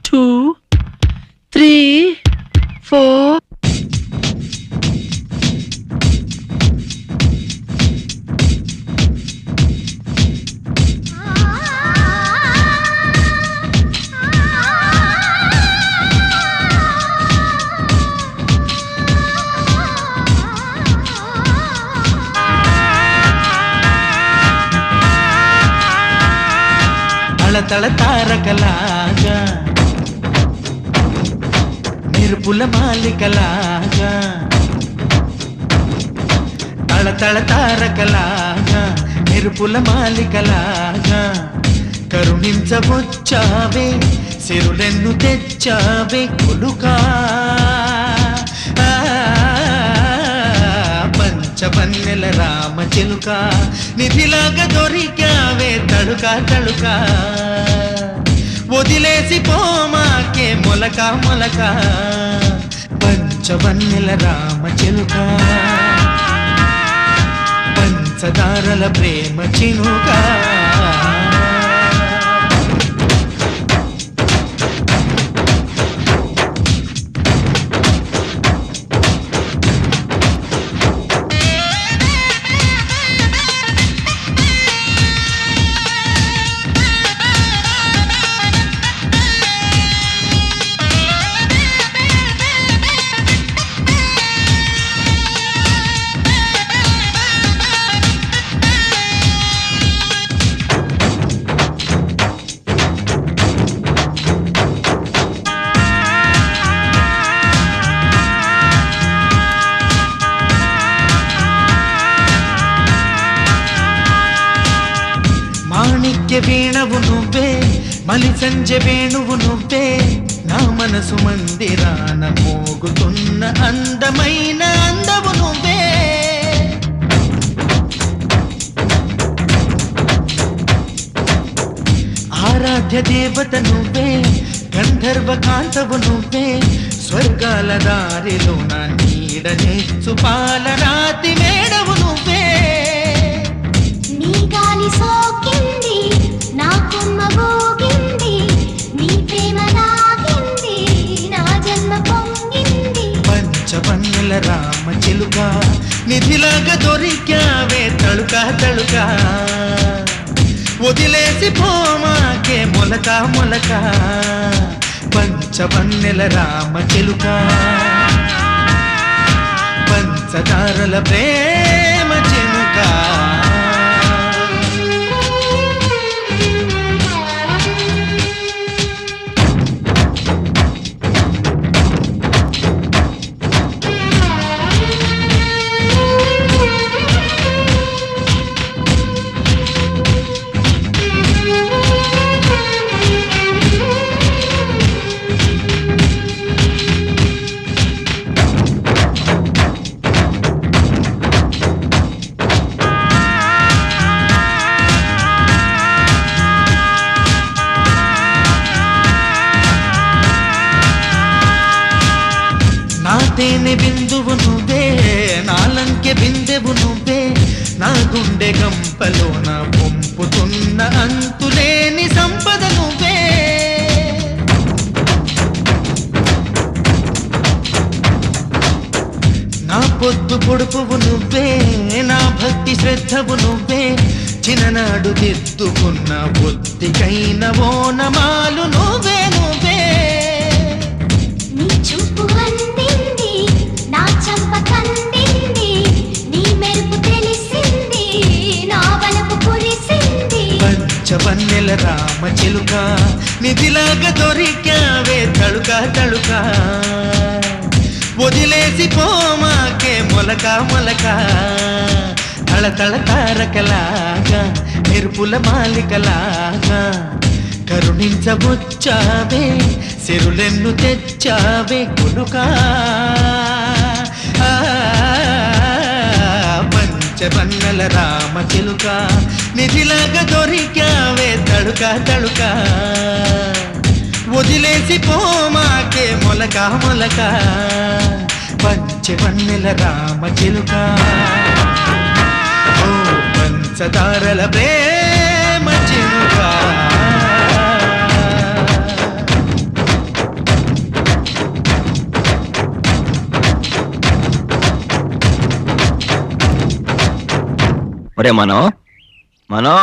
2, 3, 4. తళతళ తారకలాగా మెరుపుల మాలికలాగా తళతళ తారకలాగా మెరుపుల మాలికలాగా కరుణించవచ్చావే సిరులెన్ను తెచ్చావే కొలుకా పంచవన్నెల రామ చిలుక నిధిలాగా దొరికావే తడుకా తడుకా వదిలేసి పోమాకే మొలక మొలక పంచవన్నెల రామ చిలుక పంచదారల ప్రేమ చినుక మాణిక్య వీణవు నువ్వే మలి సంజె వేణువు నువ్వే నా మనసు మందిరాన మోగుతున్న అందమైన అందవు నువ్వే ఆరాధ్య దేవత నువ్వే గంధర్వ కాంతవు నువ్వే స్వర్గాల దారిలో నా నీడనేచ్చు పాలరాతి మేడవు నువ్వే నీ గాలి సోకింది నా కొమ్మ మోగింది నీ ప్రేమ నాగింది నా జన్మ పొంగింది పంచవన్నెల రామ చిలుక నిధిలాగా దొరికావే తడుకా తడుకా వదిలేసి పోమాకే మొలక మొలక పంచవన్నెల రామ చిలుక పంచదారల ప్రేమ చినుక తేనె బిందువు నువ్వే నాలంకె బిందెవు నువ్వే నా గుండె గంపలోన పొంపుతున్న అంతులేని సంపద నువ్వే నా పొద్దు పొడుపువు నువ్వే నా భక్తి శ్రద్ధవు నువ్వే చిన్ననాడు దిద్దుకున్న బుద్ధికైన ఓనమాలు నువ్వే నువ్వే నీ చూపు అందింది నా చంప కందింది నీ మెరుపు తెలిసింది నా వలపు కురిసింది పంచవన్నెల రామ చిలుక నిధిలాగా దొరికావే తడుకా తడుకా వదిలేసి పోమాకే మొలక మొలక తళతళ తారకలాగా మెరుపుల మాలికలాగా కరుణించవచ్చావే సిరులెన్ను తెచ్చావే కొలుకా పంచవన్నెల రామ చిలుక నిధిలాగా దొరికావే తడుకా తడుకా వదిలేసి పోమాకే మొలక మొలక పంచవన్నెల రామ చిలుక ఓ పంచదారల ప్రేమ చిలుక ఒరే మనో మనో